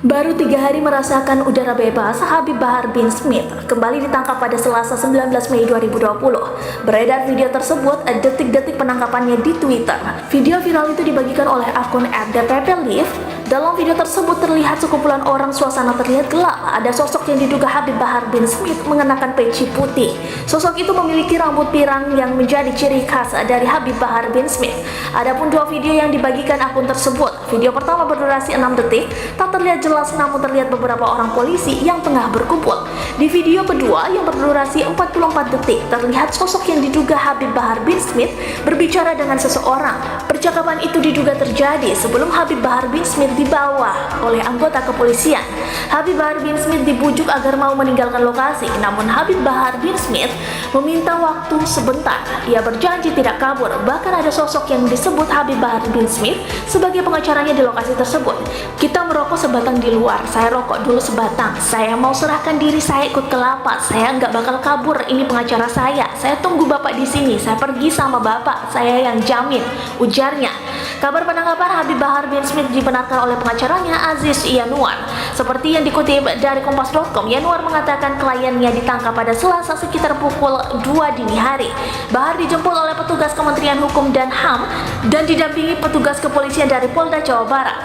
Baru 3 hari merasakan udara bebas, Habib Bahar bin Smith kembali ditangkap pada Selasa 19 Mei 2020. Beredar video tersebut detik-detik penangkapannya di Twitter. Video viral itu dibagikan oleh akun @dppleaf. Dalam video tersebut terlihat sekumpulan orang, suasana terlihat gelap. Ada sosok yang diduga Habib Bahar bin Smith mengenakan peci putih. Sosok itu memiliki rambut pirang yang menjadi ciri khas dari Habib Bahar bin Smith. Adapun 2 video yang dibagikan akun tersebut. Video pertama berdurasi 6 detik, tak terlihat jelas namun terlihat beberapa orang polisi yang tengah berkumpul. Di video kedua yang berdurasi 44 detik, terlihat sosok yang diduga Habib Bahar bin Smith berbicara dengan seseorang. Percakapan itu diduga terjadi sebelum Habib Bahar bin Smith dibawa oleh anggota kepolisian. Habib Bahar bin Smith dibujuk agar mau meninggalkan lokasi, namun Habib Bahar bin Smith meminta waktu sebentar. Ia berjanji tidak kabur. Bahkan ada sosok yang disebut Habib Bahar bin Smith sebagai pengacaranya di lokasi tersebut. "Kita merokok sebatang di luar, saya rokok dulu sebatang. Saya mau serahkan diri, saya ikut ke lapas. Saya nggak bakal kabur, ini pengacara saya. Saya tunggu bapak di sini, saya pergi sama bapak, saya yang jamin," ujarnya. Kabar penangkapan Habib Bahar bin Smith dibenarkan oleh pengacaranya Aziz Yanuar. Seperti yang dikutip dari Kompas.com, Yanuar mengatakan kliennya ditangkap pada Selasa sekitar pukul 2 dini hari. Bahar dijemput oleh petugas Kementerian Hukum dan HAM dan didampingi petugas kepolisian dari Polda Jawa Barat.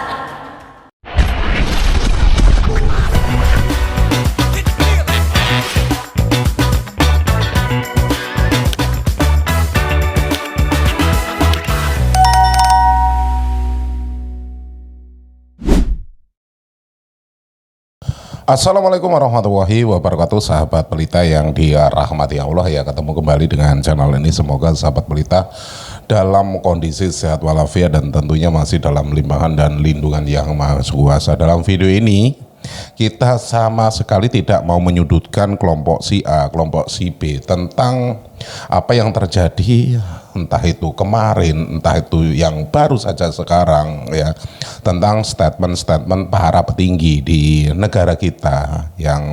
Assalamualaikum warahmatullahi wabarakatuh, sahabat pelita yang dirahmati Allah ya. Ketemu kembali dengan channel ini, semoga sahabat pelita dalam kondisi sehat walafiat dan tentunya masih dalam limpahan dan lindungan yang maha kuasa. Dalam video ini kita sama sekali tidak mau menyudutkan kelompok si A, kelompok si B tentang apa yang terjadi, entah itu kemarin, entah itu yang baru saja sekarang ya, tentang statement-statement para petinggi di negara kita yang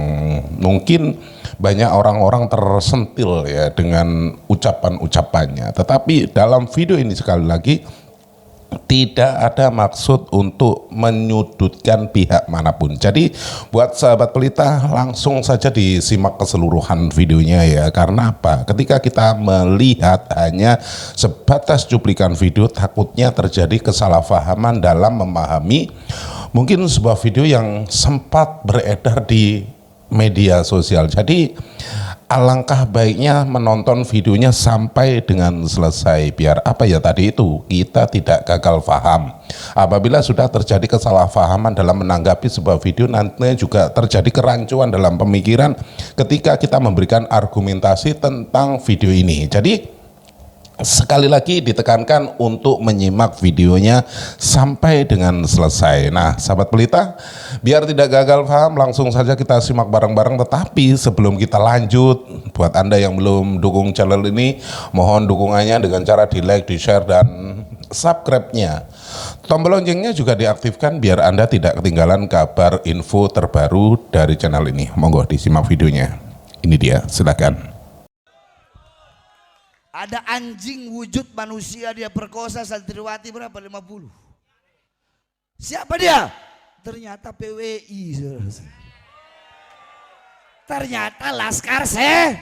mungkin banyak orang-orang tersentil ya dengan ucapan-ucapannya. Tetapi dalam video ini sekali lagi tidak ada maksud untuk menyudutkan pihak manapun. Jadi buat sahabat pelita langsung saja disimak keseluruhan videonya ya. Karena apa? Ketika kita melihat hanya sebatas cuplikan video, takutnya terjadi kesalahpahaman dalam memahami mungkin sebuah video yang sempat beredar di media sosial. Jadi alangkah baiknya menonton videonya sampai dengan selesai, biar apa ya tadi itu, kita tidak gagal paham. Apabila sudah terjadi kesalahpahaman dalam menanggapi sebuah video, nantinya juga terjadi kerancuan dalam pemikiran ketika kita memberikan argumentasi tentang video ini. Jadi sekali lagi ditekankan untuk menyimak videonya sampai dengan selesai. Nah, sahabat pelita, biar tidak gagal paham, langsung saja kita simak bareng-bareng. Tetapi sebelum kita lanjut, buat Anda yang belum dukung channel ini, mohon dukungannya dengan cara di like, di share, dan subscribe-nya. Tombol loncengnya juga diaktifkan biar Anda tidak ketinggalan kabar info terbaru dari channel ini. Monggo disimak videonya. Ini dia, silakan. Ada anjing wujud manusia, dia perkosa santriwati berapa? 50. Siapa dia? Ternyata PWI. Ternyata Laskar Se.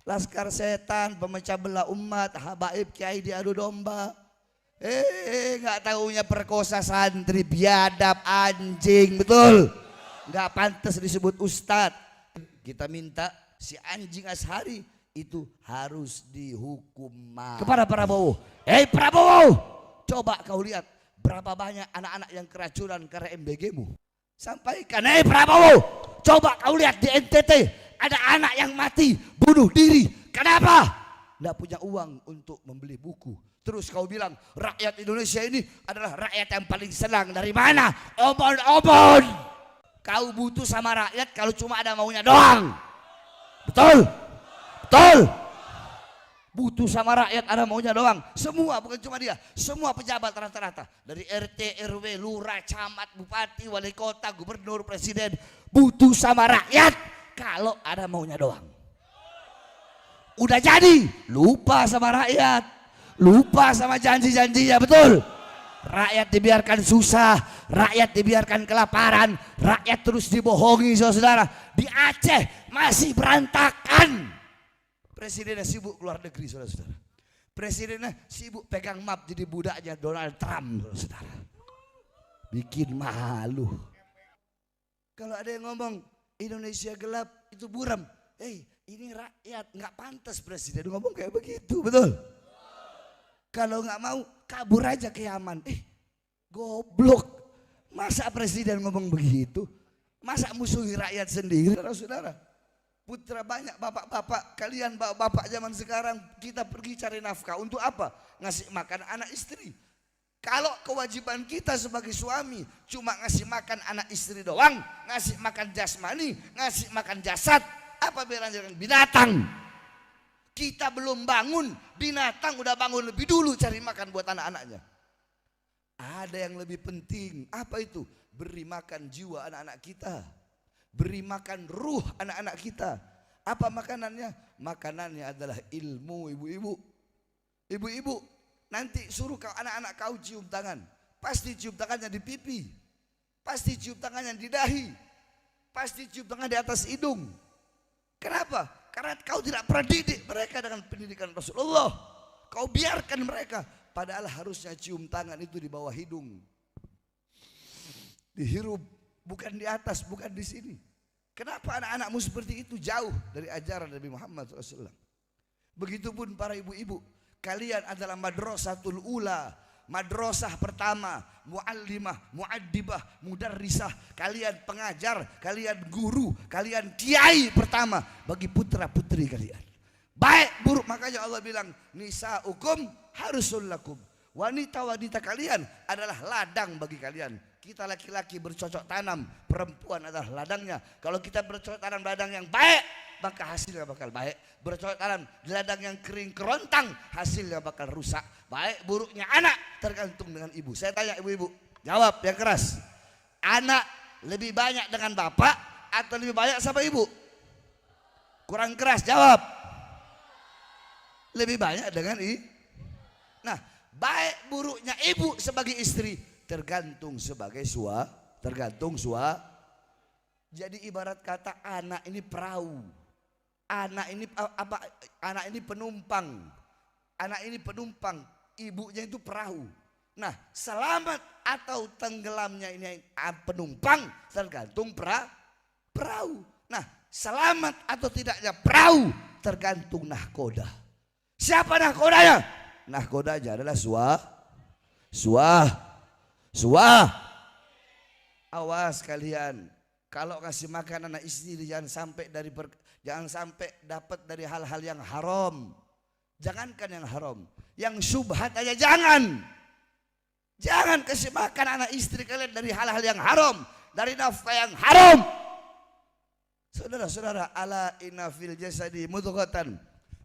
Laskar setan, pemecah belah umat, habaib kiai diadu domba. Nggak taunya perkosa santri, biadab anjing, betul. Nggak pantas disebut ustadz. Kita minta si anjing Ashari itu harus dihukum kepada Prabowo. Prabowo, coba kau lihat berapa banyak anak-anak yang keracunan karena MBG-mu. Sampaikan, Prabowo, coba kau lihat di NTT ada anak yang mati bunuh diri. Kenapa? Nggak punya uang untuk membeli buku. Terus kau bilang rakyat Indonesia ini adalah rakyat yang paling senang. Dari mana? Omon-omon. Kau butuh sama rakyat kalau cuma ada maunya doang. Betul? Butuh sama rakyat ada maunya doang. Semua, bukan cuma dia, semua pejabat rata-rata. Dari RT, RW, lurah, camat, bupati, wali kota, gubernur, presiden. Butuh sama rakyat kalau ada maunya doang. Udah jadi, lupa sama rakyat. lupa sama janji-janjinya, betul? Rakyat dibiarkan susah, rakyat dibiarkan kelaparan, rakyat terus dibohongi saudara. Di Aceh masih berantakan. Presidennya sibuk keluar negeri saudara-saudara. Presidennya sibuk pegang map jadi budaknya Donald Trump saudara. Bikin malu. Kalau ada yang ngomong Indonesia gelap itu buram. Ini rakyat, nggak pantas presiden ngomong kayak begitu, betul? Kalau nggak mau kabur aja ke Yaman. Goblok. Masa presiden ngomong begitu? Masa musuhi rakyat sendiri? Saudara-saudara, putra banyak bapak-bapak, kalian bapak-bapak zaman sekarang, kita pergi cari nafkah untuk apa? Ngasih makan anak istri. Kalau kewajiban kita sebagai suami cuma ngasih makan anak istri doang, ngasih makan jasmani, ngasih makan jasad, apa bedanya dengan binatang? Kita belum bangun, binatang udah bangun lebih dulu cari makan buat anak-anaknya. Ada yang lebih penting, apa itu? Beri makan jiwa anak-anak kita. Beri makan ruh anak-anak kita. Apa makanannya? Makanannya adalah ilmu ibu-ibu. Ibu-ibu, nanti suruh anak-anak kau cium tangan. Pasti cium tangannya di pipi. Pasti cium tangannya di dahi. Pasti cium tangan di atas hidung. Kenapa? Karena kau tidak pernah didik mereka dengan pendidikan Rasulullah. Kau biarkan mereka. Padahal harusnya cium tangan itu di bawah hidung. Dihirup, bukan di atas, bukan di sini. Kenapa anak-anakmu seperti itu jauh dari ajaran Nabi Muhammad SAW? Begitupun para ibu-ibu. Kalian adalah madrasatul ula. Madrasah pertama, muallimah, muaddibah, mudarrisah. Kalian pengajar, kalian guru, kalian kiai pertama bagi putra putri kalian. Baik buruk, makanya Allah bilang nisaukum harusul lakum. Wanita-wanita kalian adalah ladang bagi kalian. Kita laki-laki bercocok tanam, perempuan adalah ladangnya. Kalau kita bercocok tanam ladang yang baik, maka hasilnya bakal baik. Bercocok tanam di ladang yang kering kerontang, hasilnya bakal rusak. Baik buruknya anak tergantung dengan ibu. Saya tanya ibu-ibu, jawab yang keras. Anak lebih banyak dengan bapak atau lebih banyak sama ibu? Kurang keras, jawab. Lebih banyak dengan ibu. Nah, baik buruknya ibu sebagai istri tergantung sebagai tergantung. Jadi ibarat kata anak ini perahu. Anak ini apa? Anak ini penumpang. Anak ini penumpang, ibunya itu perahu. Nah, selamat atau tenggelamnya ini penumpang tergantung perahu. Nah, selamat atau tidaknya perahu tergantung nahkoda. Siapa nahkodanya? Nahkodanya adalah Awas kalian. Kalau kasih makan anak istri jangan sampai dapat dari hal-hal yang haram. Jangankan yang haram, yang syubhat aja jangan. Jangan kasih makan anak istri kalian dari hal-hal yang haram, dari nafkah yang haram. Saudara-saudara, ala inna fil jasadi mudghatan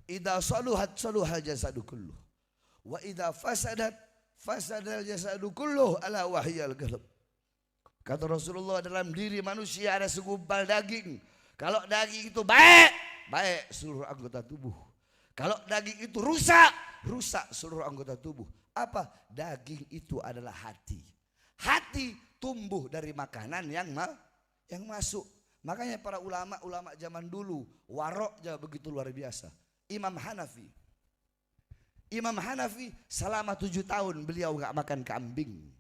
idza saluhat saluhal jasadu kulluh wa idza fasadat fasadal jasadu kulluh ala wahyal qalb. Kata Rasulullah, dalam diri manusia ada segumpal daging. Kalau daging itu baik, baik seluruh anggota tubuh. Kalau daging itu rusak, rusak seluruh anggota tubuh. Apa? Daging itu adalah hati. Hati tumbuh dari makanan yang masuk. Makanya para ulama zaman dulu waroknya begitu luar biasa. Imam Hanafi selama 7 tahun beliau gak makan kambing.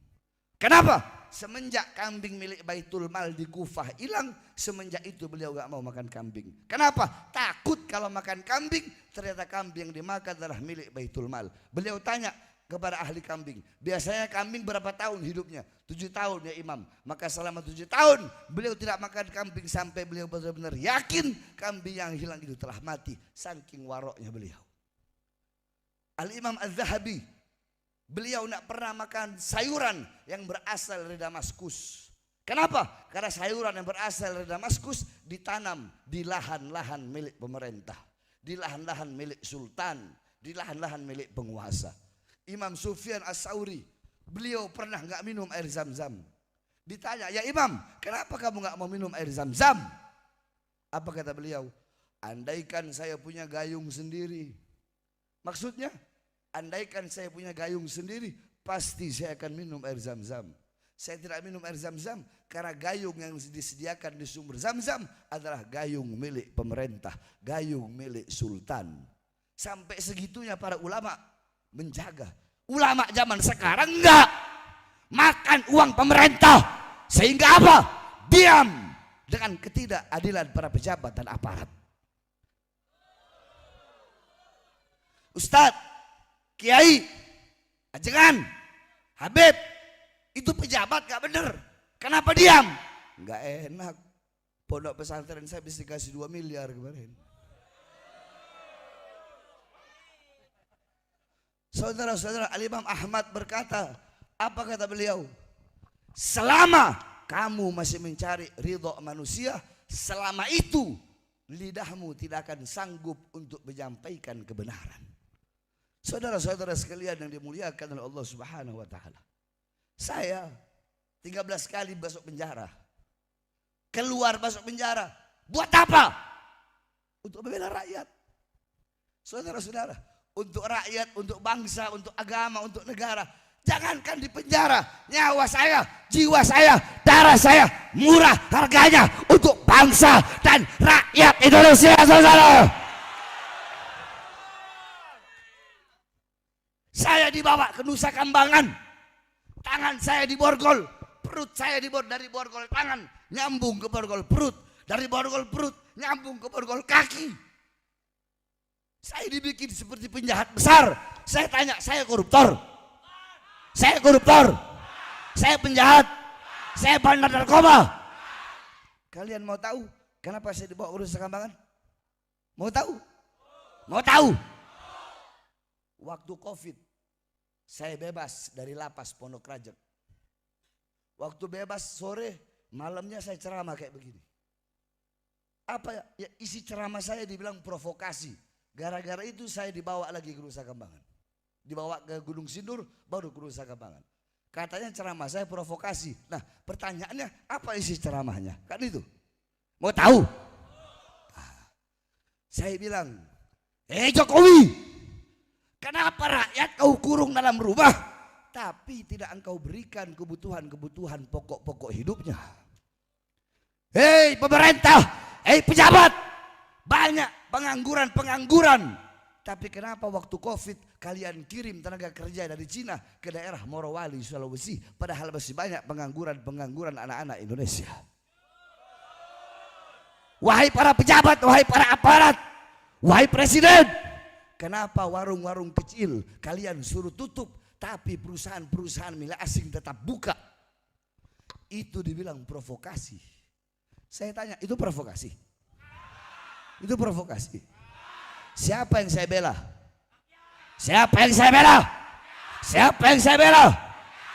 Kenapa? Semenjak kambing milik Baitul Mal di Kufah hilang, semenjak itu beliau gak mau makan kambing. Kenapa? Takut kalau makan kambing, ternyata kambing yang dimakan adalah milik Baitul Mal. Beliau tanya kepada ahli kambing, biasanya kambing berapa tahun hidupnya? 7 tahun ya Imam. Maka selama 7 tahun beliau tidak makan kambing sampai beliau benar-benar yakin kambing yang hilang itu telah mati. Saking waroknya beliau. Al-Imam Az-Zahabi, beliau tidak pernah makan sayuran yang berasal dari Damaskus. Kenapa? Karena sayuran yang berasal dari Damaskus ditanam di lahan-lahan milik pemerintah, di lahan-lahan milik sultan, di lahan-lahan milik penguasa. Imam Sufyan As-Sauri, beliau pernah nggak minum air Zam-Zam. Ditanya, ya Imam, kenapa kamu nggak mau minum air Zam-Zam? Apa kata beliau? Andaikan saya punya gayung sendiri. Maksudnya, andaikan saya punya gayung sendiri, pasti saya akan minum air Zam-Zam. Saya tidak minum air Zam-Zam karena gayung yang disediakan di sumber Zam-Zam adalah gayung milik pemerintah, gayung milik sultan. Sampai segitunya para ulama menjaga. Ulama zaman sekarang enggak makan uang pemerintah, sehingga apa? Diam dengan ketidakadilan para pejabat dan aparat. Ustadz, Kiai, Ajengan, Habib, itu pejabat gak bener. Kenapa diam? Gak enak. Pondok pesantren saya bisa dikasih 2 miliar kemarin. Saudara-saudara, Al-Imam Ahmad berkata, apa kata beliau? Selama kamu masih mencari ridho manusia, selama itu lidahmu tidak akan sanggup untuk menyampaikan kebenaran. Saudara-saudara sekalian yang dimuliakan oleh Allah Subhanahu wa taala. Saya 13 kali masuk penjara. Keluar masuk penjara. Buat apa? Untuk membela rakyat. Saudara-saudara, untuk rakyat, untuk bangsa, untuk agama, untuk negara. Jangankan di penjara, nyawa saya, jiwa saya, darah saya murah harganya untuk bangsa dan rakyat Indonesia, saudara. Saya dibawa ke Nusa Kambangan, tangan saya diborgol, perut saya diborgol, dari borgol tangan nyambung ke borgol perut, dari borgol perut nyambung ke borgol kaki. Saya dibikin seperti penjahat besar. Saya tanya, saya koruptor? Saya koruptor? Saya penjahat? Saya bandar narkoba? Kalian mau tahu kenapa saya dibawa ke Nusa Kambangan? Mau tahu? Mau tahu? Waktu COVID, saya bebas dari lapas Pondok Rajab. Waktu bebas sore, malamnya saya ceramah kayak begini. Apa ya, isi ceramah saya dibilang provokasi. Gara-gara itu saya dibawa lagi ke Nusa Kambangan. Dibawa ke Gunung Sindur, baru ke Nusa Kambangan. Katanya ceramah saya provokasi. Nah, pertanyaannya apa isi ceramahnya? Kan itu. Mau tahu? Saya bilang, Jokowi, kenapa rakyat kau kurung dalam rumah, tapi tidak engkau berikan kebutuhan-kebutuhan pokok-pokok hidupnya? Hei pemerintah, hei pejabat, banyak pengangguran. Tapi kenapa waktu COVID kalian kirim tenaga kerja dari Cina ke daerah Morowali, Sulawesi, padahal masih banyak pengangguran anak-anak Indonesia? Wahai para pejabat, wahai para aparat, wahai presiden, kenapa warung-warung kecil kalian suruh tutup, tapi perusahaan-perusahaan milik asing tetap buka? Itu dibilang provokasi. Saya tanya, itu provokasi? Itu provokasi. Siapa yang saya bela? Siapa yang saya bela? Siapa yang saya bela?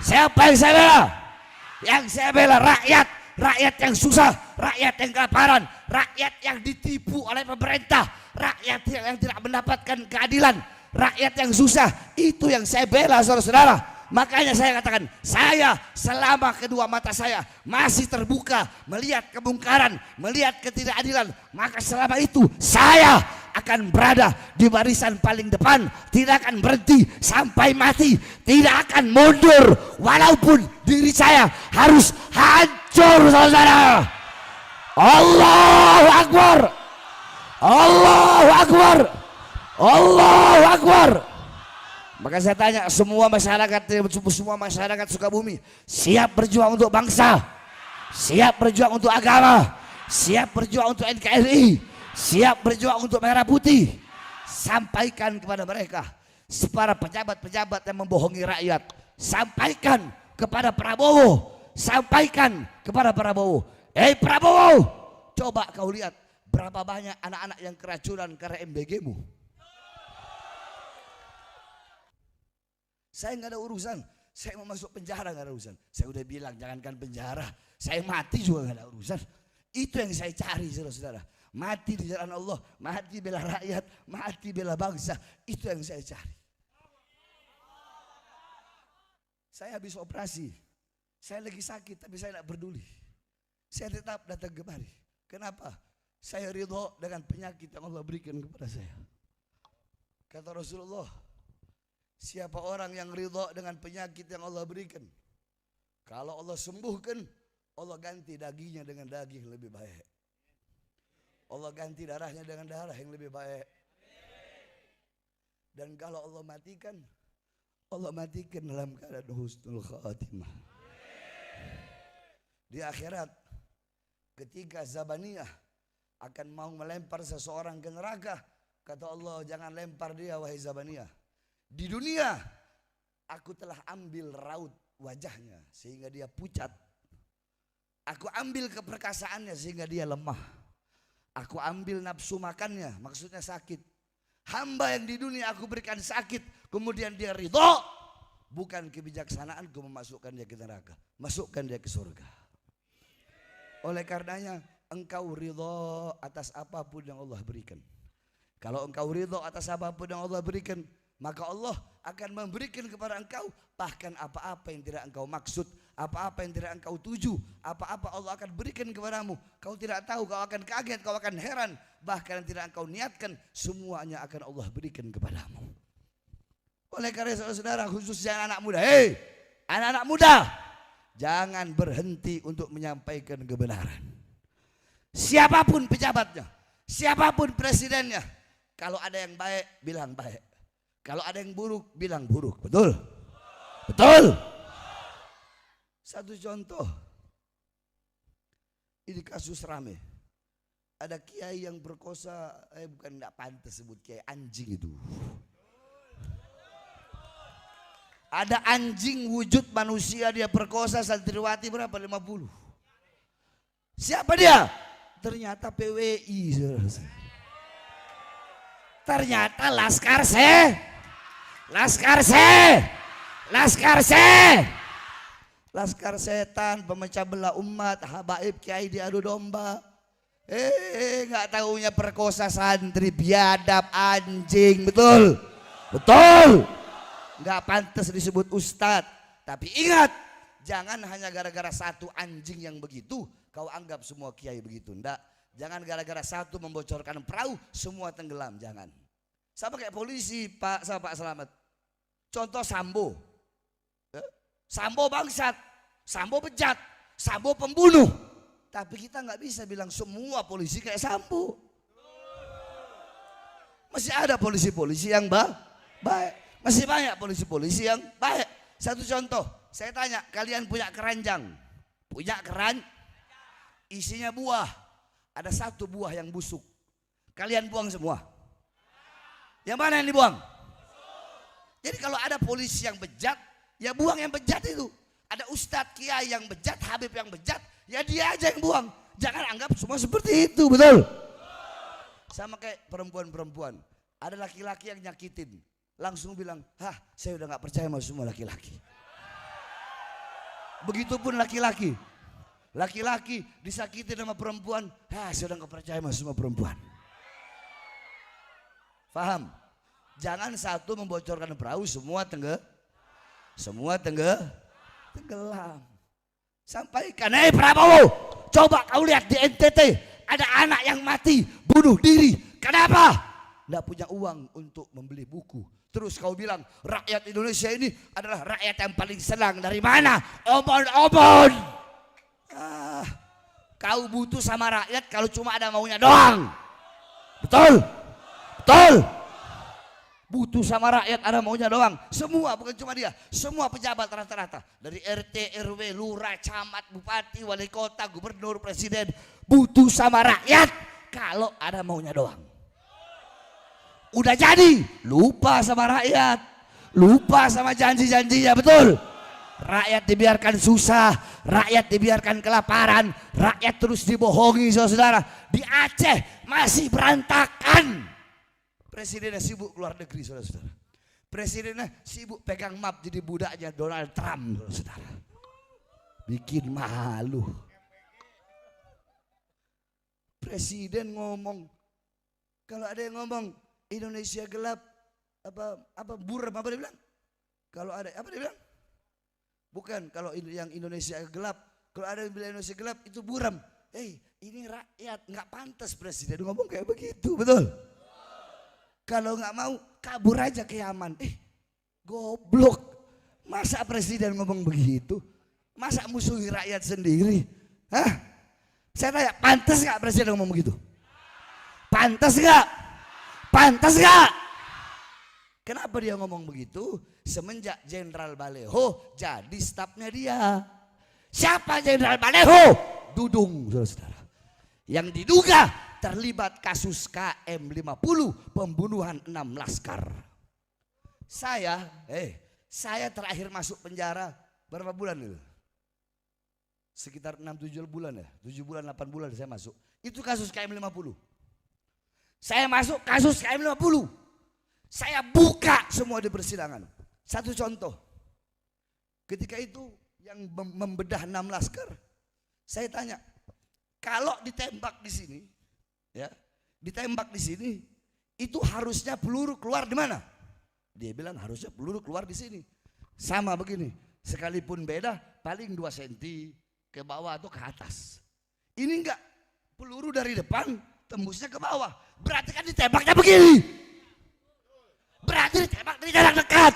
Siapa yang saya bela? Yang saya bela rakyat. Rakyat yang susah, rakyat yang kelaparan, rakyat yang ditipu oleh pemerintah, rakyat yang tidak mendapatkan keadilan, rakyat yang susah. Itu yang saya bela, saudara-saudara. Makanya saya katakan, saya selama kedua mata saya masih terbuka melihat kemungkaran, melihat ketidakadilan, maka selama itu saya akan berada di barisan paling depan, tidak akan berhenti sampai mati, tidak akan mundur walaupun diri saya harus hancur, saudara. Allahu Akbar, Allahu Akbar, Allahu Akbar. Maka saya tanya semua masyarakat Sukabumi, siap berjuang untuk bangsa, siap berjuang untuk agama, siap berjuang untuk NKRI, siap berjuang untuk Merah Putih. Sampaikan kepada mereka, para pejabat-pejabat yang membohongi rakyat, sampaikan kepada Prabowo, sampaikan kepada Prabowo, Prabowo, coba kau lihat berapa banyak anak-anak yang keracunan karena MBG-mu. Saya nggak ada urusan, saya mau masuk penjara nggak ada urusan. Saya udah bilang jangankan penjara, saya mati juga nggak ada urusan. Itu yang saya cari, saudara-saudara. Mati di jalan Allah, mati bela rakyat, mati bela bangsa. Itu yang saya cari. Saya habis operasi, saya lagi sakit tapi saya tidak peduli. Saya tetap datang kemari. Kenapa? Saya ridho dengan penyakit yang Allah berikan kepada saya. Kata Rasulullah, Siapa orang yang ridho dengan penyakit yang Allah berikan, kalau Allah sembuhkan, Allah ganti dagingnya dengan daging lebih baik. Allah ganti darahnya dengan darah yang lebih baik. Dan kalau Allah matikan dalam keadaan husnul khatimah. Di akhirat, ketika Zabaniyah akan mau melempar seseorang ke neraka, kata Allah, jangan lempar dia wahai Zabaniyah. Di dunia aku telah ambil raut wajahnya sehingga dia pucat. Aku ambil keperkasaannya sehingga dia lemah. Aku ambil nafsu makannya, maksudnya sakit. Hamba yang di dunia aku berikan sakit, kemudian dia ridho. Bukan kebijaksanaanku memasukkan dia ke neraka, masukkan dia ke surga. Oleh karenanya engkau ridho atas apapun yang Allah berikan. Kalau engkau ridho atas apapun yang Allah berikan, maka Allah akan memberikan kepada engkau bahkan apa-apa yang tidak engkau maksud, apa-apa yang tidak engkau tuju, apa-apa Allah akan berikan kepadamu. Kau tidak tahu, kau akan kaget, kau akan heran, bahkan yang tidak engkau niatkan, semuanya akan Allah berikan kepadamu. Oleh karena saudara-saudara, khususnya anak muda, anak-anak muda, jangan berhenti untuk menyampaikan kebenaran. Siapapun pejabatnya, siapapun presidennya, kalau ada yang baik, bilang baik. Kalau ada yang buruk, bilang buruk. Betul? Betul? Satu contoh, ini kasus rame. Ada kiai yang berkosa, bukan, enggak pantas sebut kiai, anjing itu. Ada anjing wujud manusia, dia perkosa santriwati berapa? 50. Siapa dia? Ternyata PWI. Ternyata Laskar setan, pemecah belah umat, habaib kiai diadu domba. Nggak tahunya perkosa santri, biadab, anjing. Betul? Betul? Nggak pantas disebut ustadz. Tapi ingat, jangan hanya gara-gara satu anjing yang begitu kau anggap semua kiai begitu. Enggak. Jangan gara-gara satu membocorkan perahu semua tenggelam, jangan. Sama kayak polisi Pak Selamat. Contoh Sambo. Sambo bangsat, Sambo bejat, Sambo pembunuh. Tapi kita nggak bisa bilang semua polisi kayak Sambo. Masih ada polisi-polisi yang baik. Masih banyak polisi-polisi yang baik. Satu contoh, saya tanya, kalian punya keranjang? Punya isinya buah. Ada satu buah yang busuk. Kalian buang semua. Yang mana yang dibuang? Jadi kalau ada polisi yang bejat, ya buang yang bejat itu. Ada ustadz kiai yang bejat, habib yang bejat, ya dia aja yang buang. Jangan anggap semua seperti itu, betul? Sama kayak perempuan-perempuan. Ada laki-laki yang nyakitin, langsung bilang, saya udah gak percaya sama semua laki-laki. Begitupun laki-laki. Laki-laki disakiti sama perempuan, saya udah gak percaya sama semua perempuan. Faham? Jangan satu membocorkan perahu, semua tenggelam. Sampaikan, Prabowo, coba kau lihat di NTT, ada anak yang mati, bunuh diri. Kenapa? Nggak punya uang untuk membeli buku. Terus kau bilang rakyat Indonesia ini adalah rakyat yang paling senang. Dari mana? Omon-omon. Kau butuh sama rakyat kalau cuma ada maunya doang. Betul? Betul? Butuh sama rakyat ada maunya doang. Semua, bukan cuma dia. Semua pejabat rata-rata. Dari RT, RW, lurah, camat, bupati, wali kota, gubernur, presiden. Butuh sama rakyat kalau ada maunya doang. Udah jadi, lupa sama rakyat. Lupa sama janji-janjinya, betul? Rakyat dibiarkan susah, rakyat dibiarkan kelaparan, rakyat terus dibohongi, saudara. Di Aceh masih berantakan. Presidennya sibuk keluar negeri, saudara-saudara. Presidennya sibuk pegang map jadi budaknya Donald Trump, saudara. Bikin malu. Presiden ngomong, kalau ada yang ngomong Indonesia gelap, apa buram, apa dia bilang? Kalau ada, apa dia bilang? Bukan, kalau yang Indonesia gelap, kalau ada yang bilang Indonesia gelap itu buram. Ini rakyat, nggak pantas presiden ngomong kayak begitu, betul? Kalau nggak mau kabur aja ke Yaman. Goblok. Masa presiden ngomong begitu? Masa musuhi rakyat sendiri? Hah? Saya tanya, pantas gak presiden ngomong begitu? Pantas gak? Pantas gak? Kenapa dia ngomong begitu? Semenjak Jenderal Baleho jadi stafnya dia. Siapa Jenderal Baleho? Dudung, saudara. Yang diduga terlibat kasus KM50 pembunuhan 6 laskar. Saya terakhir masuk penjara berapa bulan itu? Sekitar 6-7 bulan ya, 7 bulan 8 bulan saya masuk. Itu kasus KM50. Saya masuk kasus KM50. Saya buka semua di persidangan. Satu contoh. Ketika itu yang membedah 6 laskar, saya tanya, kalau ditembak di sini, ya, ditembak di sini, itu harusnya peluru keluar di mana? Dia bilang harusnya peluru keluar di sini. Sama begini, sekalipun beda paling 2 cm ke bawah atau ke atas. Ini enggak, peluru dari depan tembusnya ke bawah. Berarti kan ditembaknya begini. Berarti ditembak dari jarak dekat.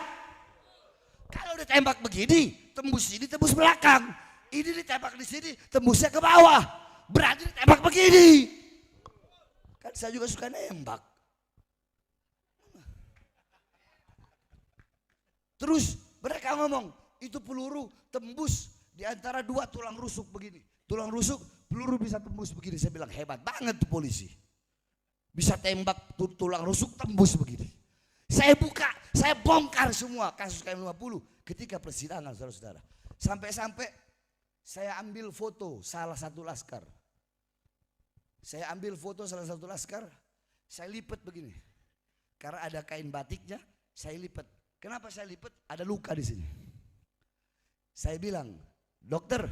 Kalau ditembak begini, tembus sini, tembus belakang. Ini ditembak di sini, tembusnya ke bawah. Berarti ditembak begini. Kan saya juga suka nembak. Terus mereka ngomong, itu peluru tembus di antara 2 tulang rusuk begini. Tulang rusuk, peluru bisa tembus begini. Saya bilang hebat banget tuh polisi. Bisa tembak tulang rusuk tembus begini. Saya buka, saya bongkar semua kasus KM50 ketika persidangan, saudara-saudara. Sampai-sampai saya ambil foto salah satu laskar. Saya ambil foto salah satu laskar, saya lipat begini. Karena ada kain batiknya, saya lipat. Kenapa saya lipat? Ada luka di sini. Saya bilang, dokter,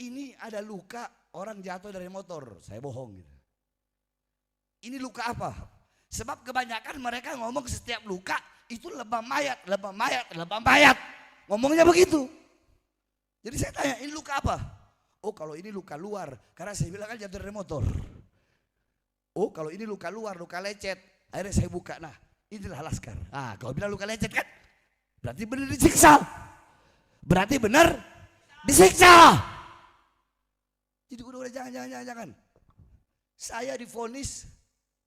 ini ada luka orang jatuh dari motor. Saya bohong gitu. Ini luka apa? Sebab kebanyakan mereka ngomong setiap luka itu lebam mayat, lebam mayat, lebam mayat. Ngomongnya begitu. Jadi saya tanya, ini luka apa? Oh kalau ini luka luar, karena saya bilang kan jatuh dari motor. Oh kalau ini luka luar, luka lecet. Akhirnya saya buka, nah inilah laskar. Ah kalau bilang luka lecet kan, berarti benar disiksa. Berarti benar disiksa. Jadi udah jangan. Saya divonis,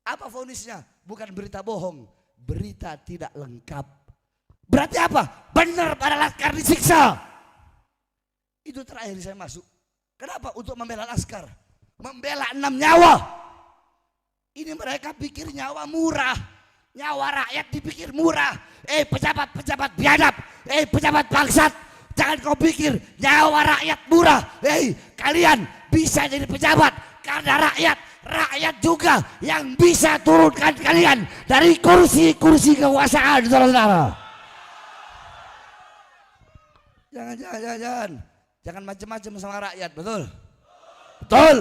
apa vonisnya? Bukan berita bohong, berita tidak lengkap. Berarti apa? Benar para laskar disiksa. Itu terakhir saya masuk. Kenapa? Untuk membela laskar. Membela 6 nyawa. Ini mereka pikir nyawa murah. Nyawa rakyat dipikir murah. Pejabat-pejabat biadab. Pejabat bangsat. Jangan kau pikir nyawa rakyat murah. Kalian bisa jadi pejabat karena rakyat juga yang bisa turunkan kalian dari kursi kekuasaan, saudara-saudara. Jangan macam-macam sama rakyat, betul? Betul.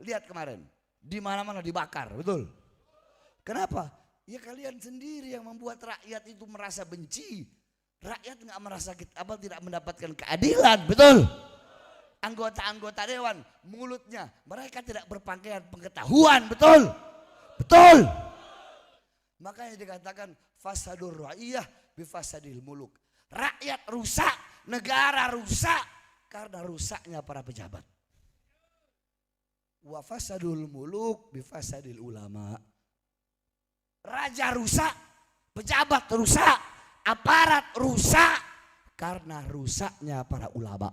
Lihat kemarin, di mana-mana dibakar, betul? Kenapa? Ya kalian sendiri yang membuat rakyat itu merasa benci. Rakyat nggak merasa tidak mendapatkan keadilan, betul? Anggota-anggota dewan, mulutnya mereka tidak berpakaian pengetahuan, betul? Betul. Makanya dikatakan fasadur ra'iyah bifasadil muluk. Rakyat rusak, negara rusak karena rusaknya para pejabat. Wa fasadul muluk bifasadil ulama. Raja rusak, pejabat rusak, aparat rusak karena rusaknya para ulama.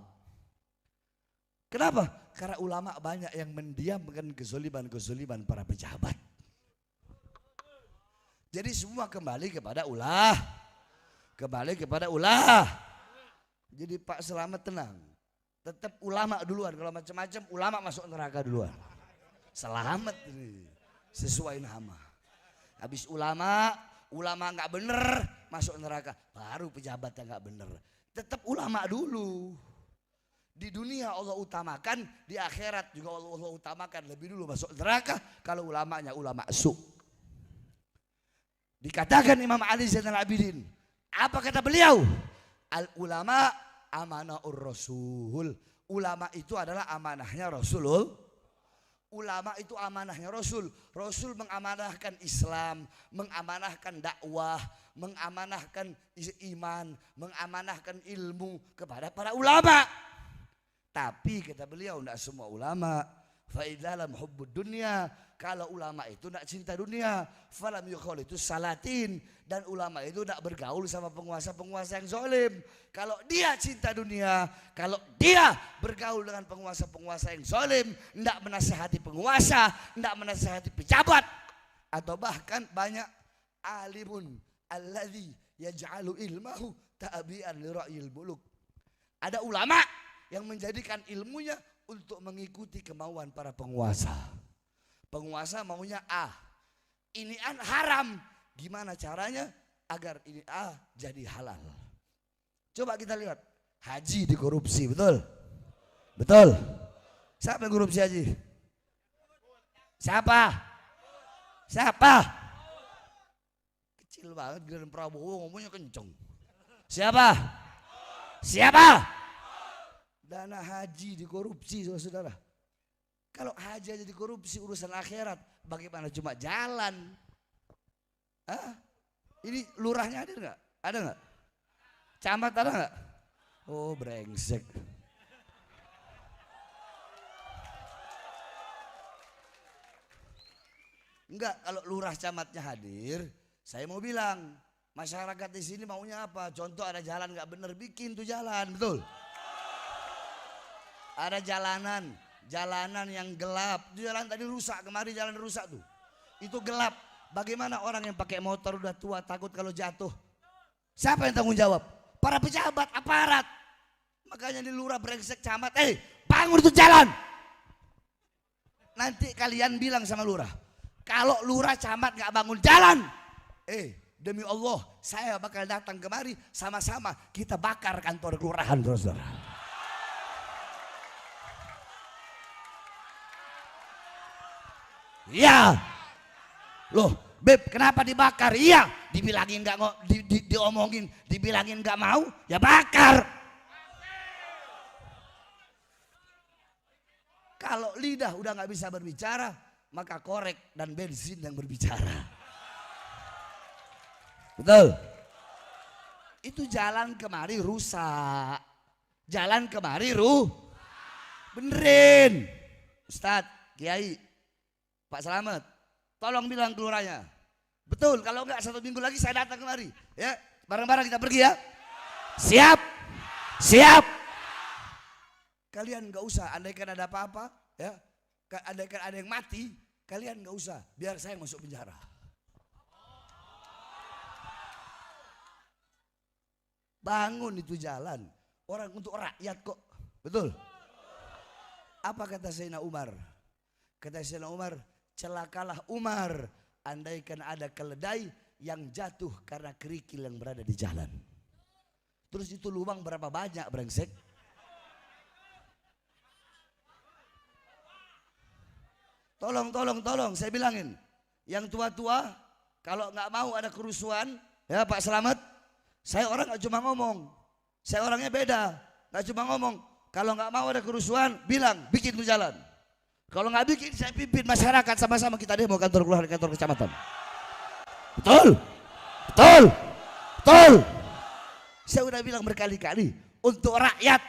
Kenapa? Karena ulama banyak yang mendiamkan kezoliman para pejabat. Jadi semua kembali kepada ulah. Jadi Pak Selamat tenang. Tetap ulama duluan. Kalau macam-macam ulama masuk neraka duluan. Selamat ini. Sesuai nama. Habis ulama nggak bener masuk neraka. Baru pejabat yang nggak bener. Tetap ulama dulu. Di dunia Allah utamakan, di akhirat juga Allah utamakan. Lebih dulu masuk neraka kalau ulamanya ulama su. Dikatakan Imam Ali Zainal Abidin, apa kata beliau? Al ulama amanahur rasul. Ulama itu adalah amanahnya Rasulullah. Ulama itu amanahnya Rasul. Rasul mengamanahkan Islam, mengamanahkan dakwah, mengamanahkan iman, mengamanahkan ilmu kepada para ulama. Tapi kata beliau, tidak semua ulama. Faidalam hubbud dunia, kalau ulama itu tidak cinta dunia. Falam yukhol itu salatin, dan ulama itu tidak bergaul sama penguasa-penguasa yang zalim. Kalau dia cinta dunia, kalau dia bergaul dengan penguasa-penguasa yang zalim, tidak menasihati penguasa, tidak menasihati pejabat, atau bahkan banyak alimun alladzi yaj'alu ilmahu ta'bi'an li ra'yil muluk. Ada ulama yang menjadikan ilmunya untuk mengikuti kemauan para penguasa. Penguasa maunya A, ini haram. Gimana caranya agar ini A jadi halal? Coba kita lihat, haji dikorupsi, betul? Betul? Siapa yang korupsi haji? Siapa? Siapa? Kecil banget Giliran Prabowo ngomongnya kenceng. Siapa? Siapa? Dana haji dikorupsi, saudara-saudara. Kalau haji aja dikorupsi urusan akhirat, bagaimana cuma jalan? Hah? Ini lurahnya hadir nggak? Ada nggak? Camat ada nggak? Oh brengsek. Enggak, kalau lurah camatnya hadir, saya mau bilang, masyarakat di sini maunya apa? Contoh ada jalan nggak bener, bikin tuh jalan, betul? Ada jalanan yang gelap. Jalan tadi rusak, kemarin jalan rusak tuh. Itu gelap. Bagaimana orang yang pakai motor udah tua takut kalau jatuh? Siapa yang tanggung jawab? Para pejabat, aparat. Makanya di lurah brengsek camat, bangun itu jalan. Nanti kalian bilang sama lurah, kalau lurah camat nggak bangun jalan, demi Allah saya bakal datang kemari, sama-sama kita bakar kantor kelurahan, saudara. Iya. Loh, Beb, kenapa dibakar? Iya, dibilangin nggak mau, diomongin, dibilangin nggak mau, ya bakar. Kalau lidah udah nggak bisa berbicara, maka korek dan bensin yang berbicara. Betul? Itu jalan kemari rusak. Jalan kemari benerin. Ustadz, Kiai, Pak Selamet, tolong bilang kelurahnya. Betul, kalau enggak 1 minggu lagi saya datang kemari. Ya, bareng-bareng kita pergi ya. Siap? Siap? Kalian enggak usah, andaikan ada apa-apa, ya, andaikan ada yang mati, kalian enggak usah, biar saya masuk penjara. Bangun itu jalan, orang untuk rakyat kok, betul? Apa kata Sayyidina Umar? Kata Sayyidina Umar, celakalah Umar andaikan ada keledai yang jatuh karena kerikil yang berada di jalan. Terus itu lubang berapa banyak brengsek? Tolong saya bilangin, yang tua-tua kalau nggak mau ada kerusuhan, ya Pak Selamet, saya orang nggak cuma ngomong, saya orangnya beda, nggak cuma ngomong. Kalau nggak mau ada kerusuhan, bilang bikin tuh jalan. Kalau nggak bikin, saya pimpin masyarakat sama-sama kita demo kantor kelurahan, kantor kecamatan. Betul? Betul? Betul? Saya udah bilang berkali-kali, untuk rakyat,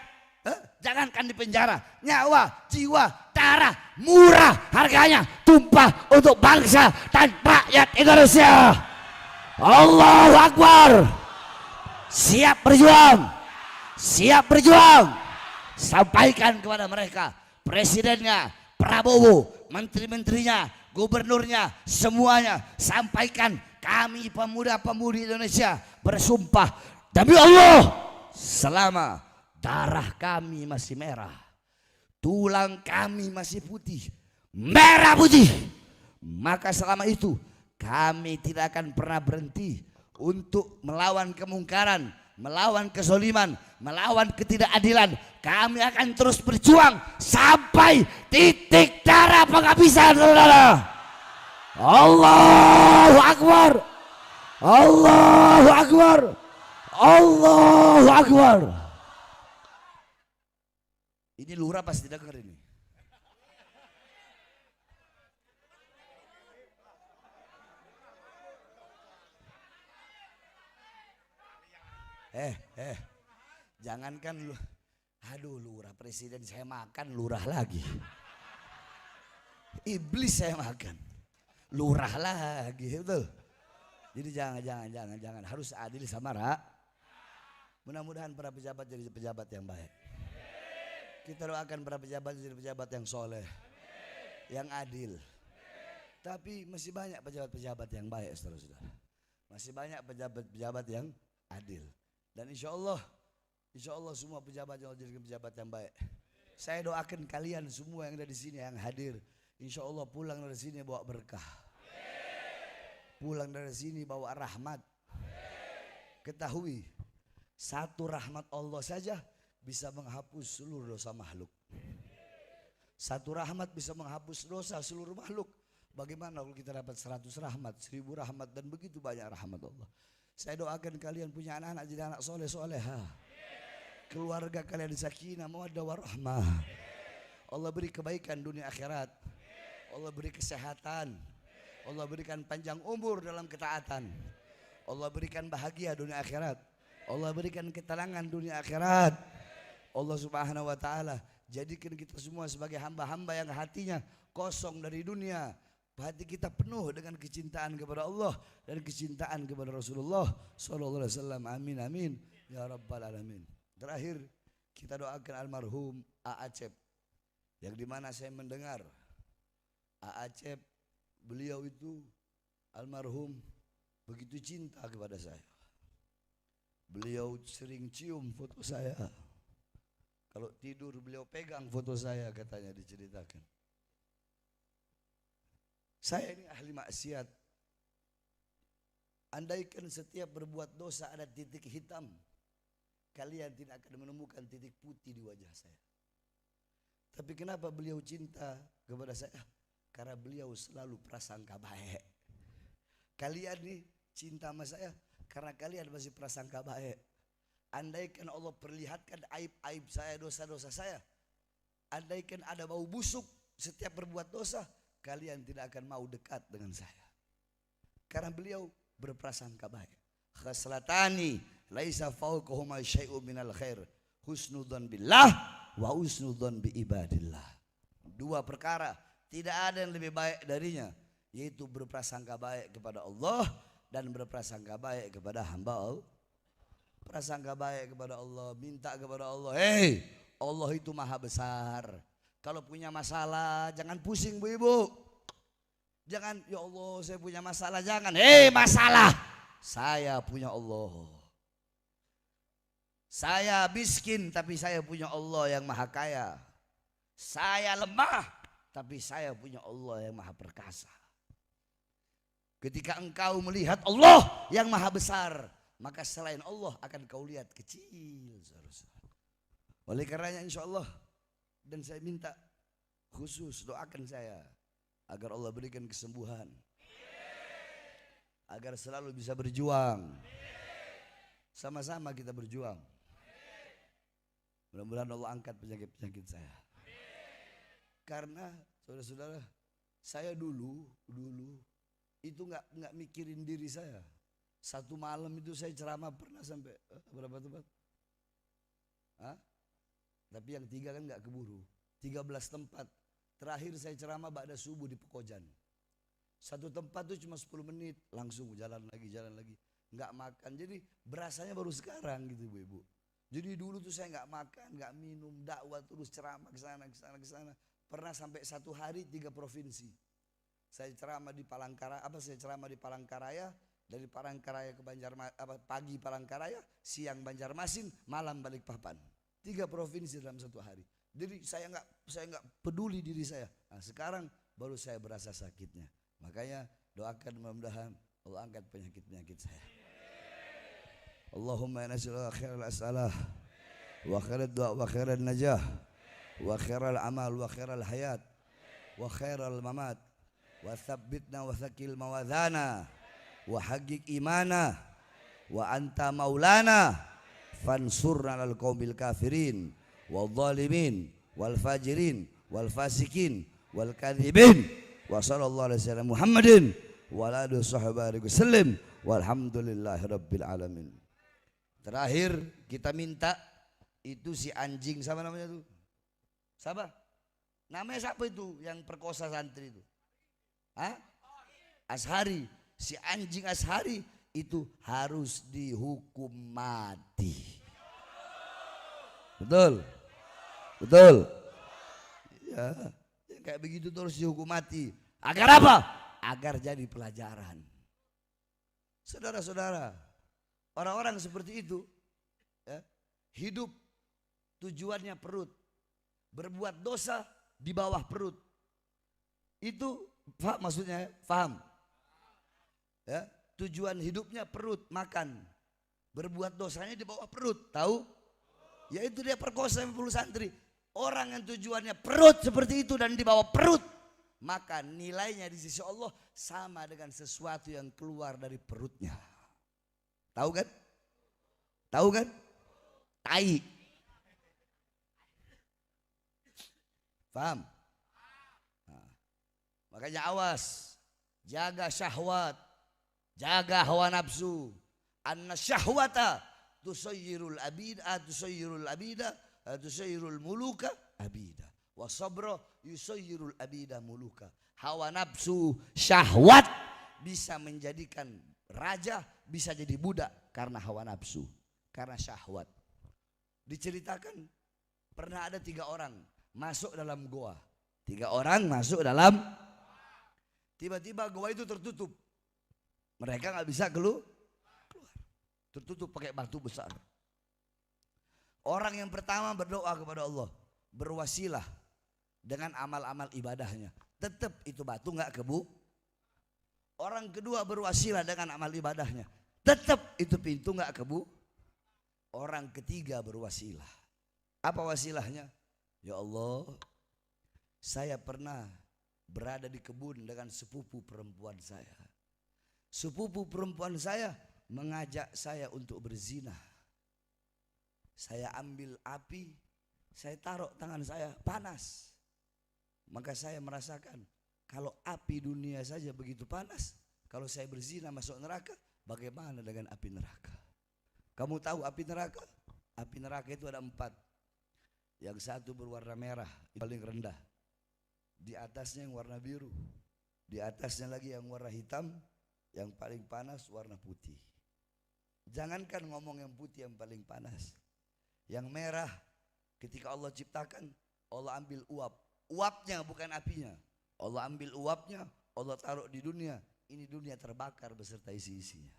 jangankan di penjara, nyawa, jiwa, darah, murah harganya, tumpah untuk bangsa dan rakyat Indonesia. Allahu Akbar. Siap berjuang. Siap berjuang. Sampaikan kepada mereka, presidennya, Prabowo, menteri-menterinya, gubernurnya, semuanya sampaikan, kami pemuda-pemudi Indonesia bersumpah demi Allah, selama darah kami masih merah, tulang kami masih putih, merah putih, maka selama itu kami tidak akan pernah berhenti untuk melawan kemungkaran, melawan kezaliman, melawan ketidakadilan. Kami akan terus berjuang sampai titik darah penghabisan, saudara. Allahu Akbar. Allahu Akbar. Allahu Akbar. Ini lurah pasti dengar ini. Jangankan lu, aduh lurah presiden saya makan lurah lagi. Iblis saya makan, lurah lagi, betul. Jadi jangan harus adil sama Mudah-mudahan para pejabat jadi pejabat yang baik. Kita doakan para pejabat jadi pejabat yang soleh, yang adil. Tapi masih banyak pejabat-pejabat yang baik, saudara-saudara. Masih banyak pejabat-pejabat yang adil. Dan insya Allah semua pejabat yang jadi pejabat yang baik. Saya doakan kalian semua yang ada di sini yang hadir, insya Allah pulang dari sini bawa berkah. Pulang dari sini bawa rahmat. Ketahui, satu rahmat Allah saja bisa menghapus seluruh dosa makhluk. Satu rahmat bisa menghapus dosa seluruh makhluk. Bagaimana kalau kita dapat 100 rahmat, 1000 rahmat dan begitu banyak rahmat Allah. Saya doakan kalian punya anak-anak jadi anak soleh-soleha. Keluarga kalian sakinah, mawaddah warahmah. Allah beri kebaikan dunia akhirat. Allah beri kesehatan. Allah berikan panjang umur dalam ketaatan. Allah berikan bahagia dunia akhirat. Allah berikan ketenangan dunia akhirat. Allah Subhanahu wa taala jadikan kita semua sebagai hamba-hamba yang hatinya kosong dari dunia. Hati kita penuh dengan kecintaan kepada Allah dan kecintaan kepada Rasulullah sallallahu alaihi wasallam. Amin amin ya rabbal alamin. Terakhir kita doakan almarhum A. Acep, yang dimana saya mendengar A. Acep, beliau itu almarhum begitu cinta kepada saya. Beliau sering cium foto saya. Kalau tidur beliau pegang foto saya, katanya diceritakan. Saya ini ahli maksiat. Andaikan setiap berbuat dosa ada titik hitam, kalian tidak akan menemukan titik putih di wajah saya. Tapi kenapa beliau cinta kepada saya? Karena beliau selalu prasangka baik. Kalian nih cinta sama saya karena kalian masih prasangka baik. Andaikan Allah perlihatkan aib-aib saya, dosa-dosa saya, andaikan ada bau busuk setiap berbuat dosa, kalian tidak akan mau dekat dengan saya. Karena beliau berprasangka baik. Khaslatani laisa fawqahuma syai'un minal khair, husnudzan billah wa husnudzan bi ibadillah. Dua perkara tidak ada yang lebih baik darinya, yaitu berprasangka baik kepada Allah dan berprasangka baik kepada hamba Allah. Prasangka baik kepada Allah, minta kepada Allah. Allah itu maha besar. Kalau punya masalah jangan pusing bu ibu. Jangan ya Allah saya punya masalah, jangan. Masalah saya punya Allah. Saya miskin tapi saya punya Allah yang maha kaya. Saya lemah tapi saya punya Allah yang maha perkasa. Ketika engkau melihat Allah yang maha besar, maka selain Allah akan kau lihat kecil. Oleh karenanya insya Allah, dan saya minta khusus doakan saya agar Allah berikan kesembuhan, agar selalu bisa berjuang. Sama-sama kita berjuang. Mudah-mudahan Allah angkat penyakit-penyakit saya. Karena saudara-saudara, saya dulu itu nggak mikirin diri saya. Satu malam itu saya ceramah pernah sampai berapa tempat? Tapi yang 3 kan nggak keburu. 13 tempat. Terakhir saya ceramah ba'da subuh di Pekojan. Satu tempat itu cuma 10 menit, langsung jalan lagi. Nggak makan. Jadi berasanya baru sekarang gitu ibu-ibu. Jadi dulu tuh saya nggak makan, nggak minum, dakwah terus ceramah ke sana. Pernah sampai 1 hari 3 provinsi. Saya ceramah di Palangkaraya, dari Palangkaraya ke pagi Palangkaraya, siang Banjarmasin, malam Balikpapan. 3 provinsi dalam 1 hari. Jadi saya nggak peduli diri saya. Nah, sekarang baru saya berasa sakitnya. Makanya doakan mudah-mudahan Allah angkat penyakit-penyakit saya. Allahumma nas'aluka khairal as'alah wa khairat du'a wa khairan najah wa khairal amal wa khairal hayat wa khairal mamat wa tsabbitna wa tsaqil mawadhana wa haqiq imana wa anta maulana fansurna alal qaumil kafirin wal zalimin wal fajirin wal fasikin wal kadhibin wa sallallahu alaihi wasallam Muhammadin wa ala alihi wasallam walhamdulillahi rabbil alamin. Terakhir kita minta itu si anjing, sama namanya tuh? Siapa? Namanya siapa itu yang perkosa santri itu? Hah? Ashari. Si anjing Ashari itu harus dihukum mati. Betul? Betul? Ya, kayak begitu terus dihukum mati. Agar apa? Agar jadi pelajaran. Saudara-saudara, orang-orang seperti itu ya, hidup tujuannya perut, berbuat dosa di bawah perut. Itu paham maksudnya? Paham? Ya, tujuan hidupnya perut, makan, berbuat dosanya di bawah perut, tahu? Yaitu dia perkosa 50 santri. Orang yang tujuannya perut seperti itu dan di bawah perut, maka nilainya di sisi Allah sama dengan sesuatu yang keluar dari perutnya. Tahu kan? Tahu kan? Tai. Paham? Nah, makanya awas, jaga syahwat, jaga hawa nafsu. Anna syahwata tusayyirul abida, tusayyirul muluka abida. Wa sabra yusayyirul abida muluka. Hawa nafsu, syahwat bisa menjadikan raja, bisa jadi budak karena hawa nafsu, karena syahwat. Diceritakan pernah ada 3 orang masuk dalam goa. 3 orang masuk dalam, tiba-tiba goa itu tertutup. Mereka nggak bisa keluar. Tertutup pakai batu besar. Orang yang pertama berdoa kepada Allah, berwasilah dengan amal-amal ibadahnya. Tetap itu batu nggak kebu. Orang kedua berwasilah dengan amal ibadahnya. Tetap itu pintu nggak kebu. Orang ketiga berwasilah. Apa wasilahnya? Ya Allah, saya pernah berada di kebun dengan sepupu perempuan saya. Sepupu perempuan saya mengajak saya untuk berzina. Saya ambil api, saya taruh tangan saya, panas. Maka saya merasakan kalau api dunia saja begitu panas, kalau saya berzina masuk neraka, bagaimana dengan api neraka? Kamu tahu api neraka? Api neraka itu ada 4. Yang satu berwarna merah, paling rendah. Di atasnya yang warna biru. Di atasnya lagi yang warna hitam, yang paling panas warna putih. Jangankan ngomong yang putih yang paling panas. Yang merah ketika Allah ciptakan, Allah ambil uap. Uapnya bukan apinya. Allah ambil uapnya, Allah taruh di dunia. Ini dunia terbakar beserta isi-isinya.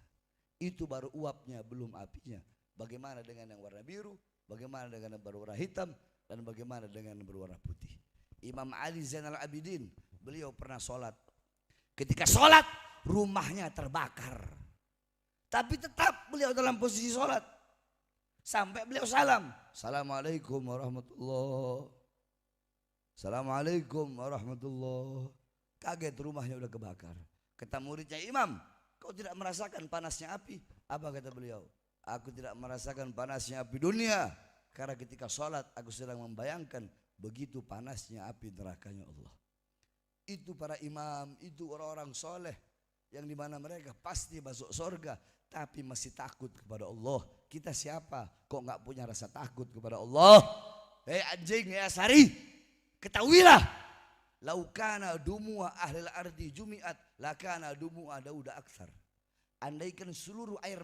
Itu baru uapnya, belum apinya. Bagaimana dengan yang warna biru? Bagaimana dengan yang berwarna hitam? Dan bagaimana dengan yang berwarna putih? Imam Ali Zainal Abidin, beliau pernah sholat. Ketika sholat, rumahnya terbakar. Tapi tetap beliau dalam posisi sholat. Sampai beliau salam. Assalamualaikum warahmatullahi. Assalamualaikum warahmatullahi. Kaget, rumahnya udah kebakar. Kata muridnya, Imam, kau tidak merasakan panasnya api? Apa kata beliau? Aku tidak merasakan panasnya api dunia. Karena ketika sholat aku sedang membayangkan begitu panasnya api nerakanya Allah. Itu para imam, itu orang-orang soleh yang dimana mereka pasti masuk surga, tapi masih takut kepada Allah. Kita siapa? Kok nggak punya rasa takut kepada Allah? Hei anjing, hei Ashari, ketahuilah, laukana dumua ahlil ardi jumiat, lakana dumua Dauda aktsar. Andaikan seluruh air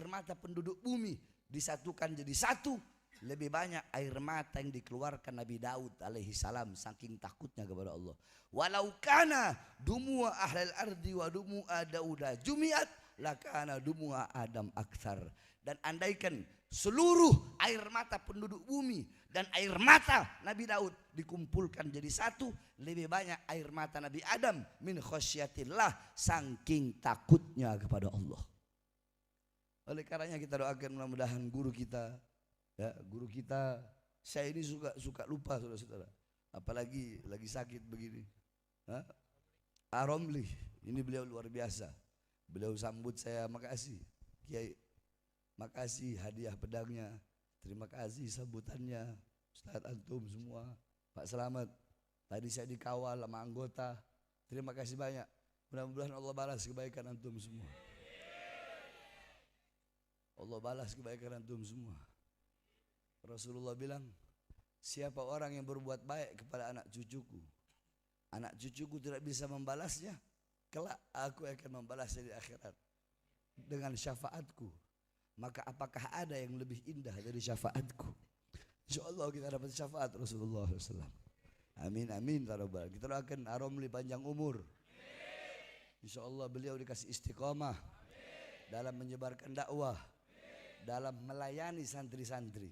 mata penduduk bumi disatukan jadi satu, lebih banyak air mata yang dikeluarkan Nabi Daud alaihi salam saking takutnya kepada Allah. Walau kana dumua ahlil ardi wa dumua Dauda jumiat, lakana dumua Adam aktsar. Dan andaikan seluruh air mata penduduk bumi dan air mata Nabi Daud dikumpulkan jadi satu, lebih banyak air mata Nabi Adam min khosyatillah saking takutnya kepada Allah. Oleh karenanya kita doakan mudah-mudahan guru kita, ya, guru kita, saya ini suka lupa saudara-saudara, apalagi lagi sakit begini. Aromli, ini beliau luar biasa. Beliau sambut saya, makasih Kiai, makasih hadiah pedangnya, terima kasih sambutannya, Ustaz antum semua, Pak Selamat. Tadi saya dikawal sama anggota, terima kasih banyak. Mudah-mudahan Allah balas kebaikan antum semua. Allah balas kebaikan antum semua. Rasulullah bilang, siapa orang yang berbuat baik kepada anak cucuku tidak bisa membalasnya, kelak aku akan membalasnya di akhirat dengan syafaatku. Maka apakah ada yang lebih indah dari syafaatku? InsyaAllah kita dapat syafaat Rasulullah SAW. Amin amin. Kita doakan Aromli panjang umur. InsyaAllah beliau dikasih istiqamah dalam menyebarkan dakwah, dalam melayani santri-santri.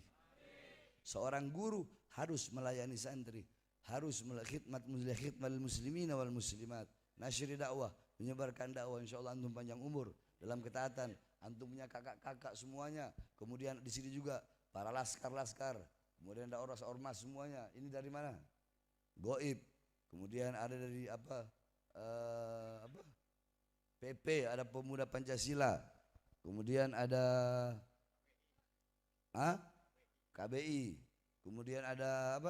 Seorang guru harus melayani santri, harus khidmat muslimin wal muslimat, nasyri dakwah, menyebarkan dakwah. InsyaAllah antum panjang umur dalam ketaatan. Antum punya kakak-kakak semuanya. Kemudian di sini juga para laskar-laskar. Kemudian ada ormas-ormas semuanya. Ini dari mana? Goib. Kemudian ada dari PP, ada Pemuda Pancasila. Kemudian ada KBI. Kemudian ada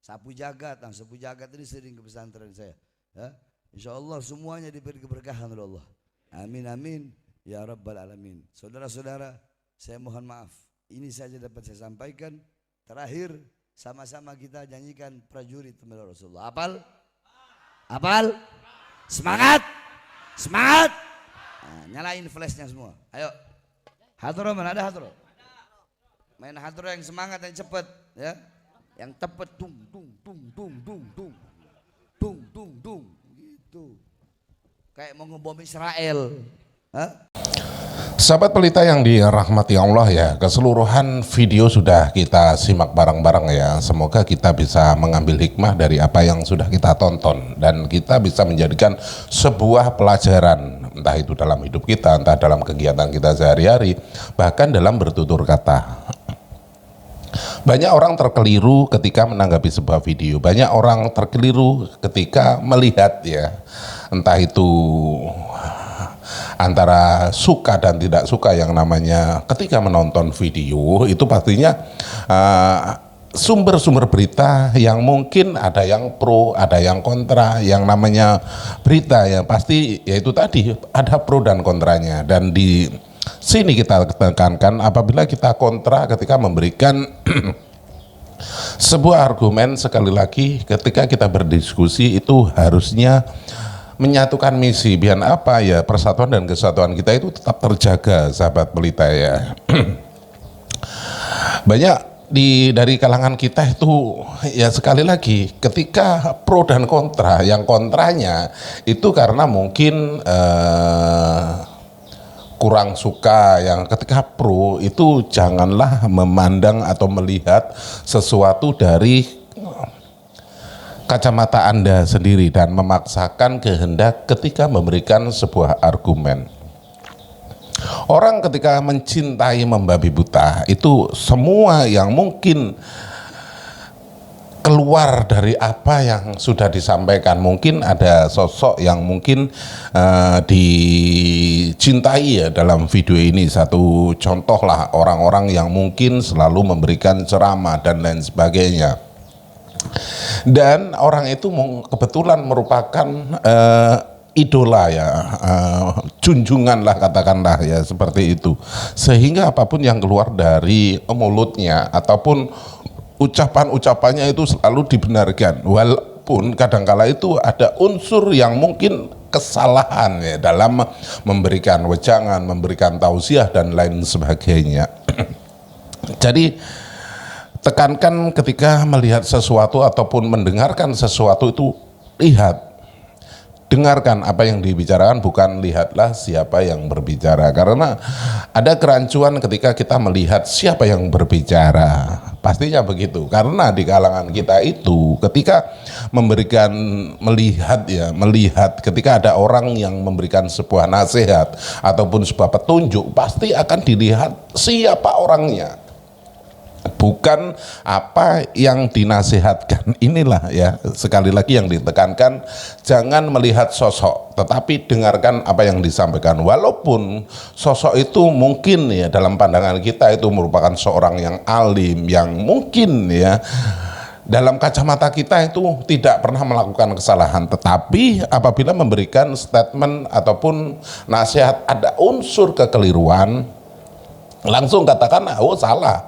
Sapu Jagat. Nah, Sapu Jagat ini sering ke pesantren saya. Ya. InsyaAllah semuanya diberi keberkahan oleh Allah. Amin amin ya rabbal alamin. Saudara-saudara, saya mohon maaf. Ini saja dapat saya sampaikan. Terakhir, sama-sama kita nyanyikan prajurit pembela Rasulullah. Apal? Semangat! Semangat! Nah, nyalain flashnya semua. Ayo. Hadroh mana ada hadroh? Main hadroh yang semangat, yang cepat, ya. Yang tepat tung gitu. Kayak mau ngebom Israel. Sahabat pelita yang dirahmati Allah ya, keseluruhan video sudah kita simak bareng-bareng ya. Semoga kita bisa mengambil hikmah dari apa yang sudah kita tonton dan kita bisa menjadikan sebuah pelajaran, entah itu dalam hidup kita, entah dalam kegiatan kita sehari-hari, bahkan dalam bertutur kata. Banyak orang terkeliru ketika menanggapi sebuah video, banyak orang terkeliru ketika melihat ya, entah itu antara suka dan tidak suka yang namanya ketika menonton video itu pastinya sumber-sumber berita yang mungkin ada yang pro, ada yang kontra. Yang namanya berita ya pasti yaitu tadi ada pro dan kontranya, dan di sini kita tekankan apabila kita kontra ketika memberikan sebuah argumen, sekali lagi ketika kita berdiskusi itu harusnya menyatukan misi, biar apa ya, persatuan dan kesatuan kita itu tetap terjaga, sahabat pelita ya. Banyak dari kalangan kita itu ya, sekali lagi ketika pro dan kontra, yang kontranya itu karena mungkin kurang suka, yang ketika pro itu janganlah memandang atau melihat sesuatu dari kacamata Anda sendiri dan memaksakan kehendak ketika memberikan sebuah argumen. Orang ketika mencintai membabi buta itu semua yang mungkin keluar dari apa yang sudah disampaikan. Mungkin ada sosok yang mungkin dicintai ya dalam video ini. Satu contoh lah, orang-orang yang mungkin selalu memberikan ceramah dan lain sebagainya. Dan orang itu kebetulan merupakan idola ya, junjungan lah katakanlah ya, seperti itu. Sehingga apapun yang keluar dari mulutnya ataupun ucapan-ucapannya itu selalu dibenarkan, walaupun kadangkala itu ada unsur yang mungkin kesalahan ya dalam memberikan wejangan, memberikan tausiah dan lain sebagainya. Jadi tekankan ketika melihat sesuatu ataupun mendengarkan sesuatu itu, lihat, dengarkan apa yang dibicarakan, bukan lihatlah siapa yang berbicara. Karena ada kerancuan ketika kita melihat siapa yang berbicara, pastinya begitu. Karena di kalangan kita itu ketika melihat ketika ada orang yang memberikan sebuah nasihat ataupun sebuah petunjuk, pasti akan dilihat siapa orangnya, bukan apa yang dinasihatkan. Inilah ya, sekali lagi yang ditekankan, jangan melihat sosok, tetapi dengarkan apa yang disampaikan. Walaupun sosok itu mungkin ya dalam pandangan kita itu merupakan seorang yang alim, yang mungkin ya dalam kacamata kita itu tidak pernah melakukan kesalahan, tetapi apabila memberikan statement ataupun nasihat ada unsur kekeliruan, langsung katakan, oh salah,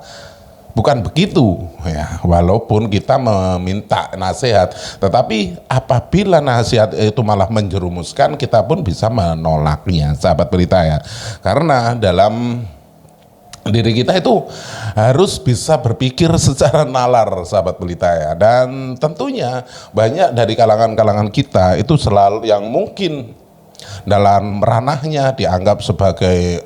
bukan begitu ya. Walaupun kita meminta nasihat, tetapi apabila nasihat itu malah menjerumuskan, kita pun bisa menolaknya, sahabat pelita ya. Karena dalam diri kita itu harus bisa berpikir secara nalar, sahabat pelita ya. Dan tentunya banyak dari kalangan-kalangan kita itu selalu yang mungkin dalam ranahnya dianggap sebagai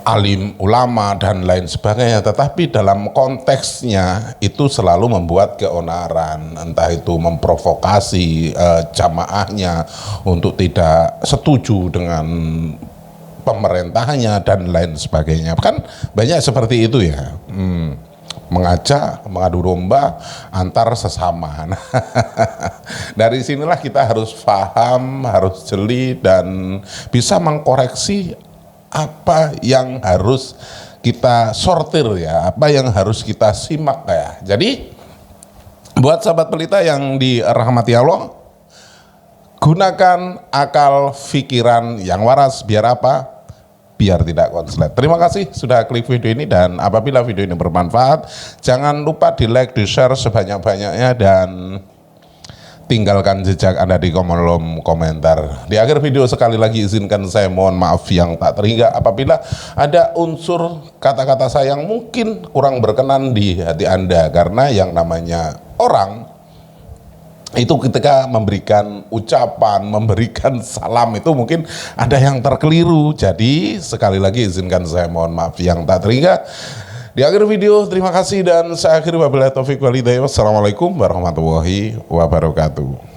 alim ulama dan lain sebagainya, tetapi dalam konteksnya itu selalu membuat keonaran, entah itu memprovokasi jamaahnya untuk tidak setuju dengan pemerintahnya dan lain sebagainya. Kan banyak seperti itu ya, mengajak mengadu domba antar sesama. Nah, dari sinilah kita harus paham, harus jeli dan bisa mengkoreksi apa yang harus kita sortir ya, apa yang harus kita simak ya. Jadi buat sahabat pelita yang dirahmati Allah, gunakan akal pikiran yang waras, biar apa? Biar tidak konslet. Terima kasih sudah klik video ini, dan apabila video ini bermanfaat, jangan lupa di like, di share sebanyak-banyaknya, dan tinggalkan jejak Anda di kolom komentar. Di akhir video sekali lagi izinkan saya mohon maaf yang tak terhingga apabila ada unsur kata-kata saya yang mungkin kurang berkenan di hati Anda, karena yang namanya orang itu ketika memberikan ucapan, memberikan salam itu mungkin ada yang terkeliru. Jadi sekali lagi izinkan saya mohon maaf yang tak terhingga. Di akhir video, terima kasih dan saya akhiri wabillahi taufiq wal hidayah. Wassalamualaikum warahmatullahi wabarakatuh.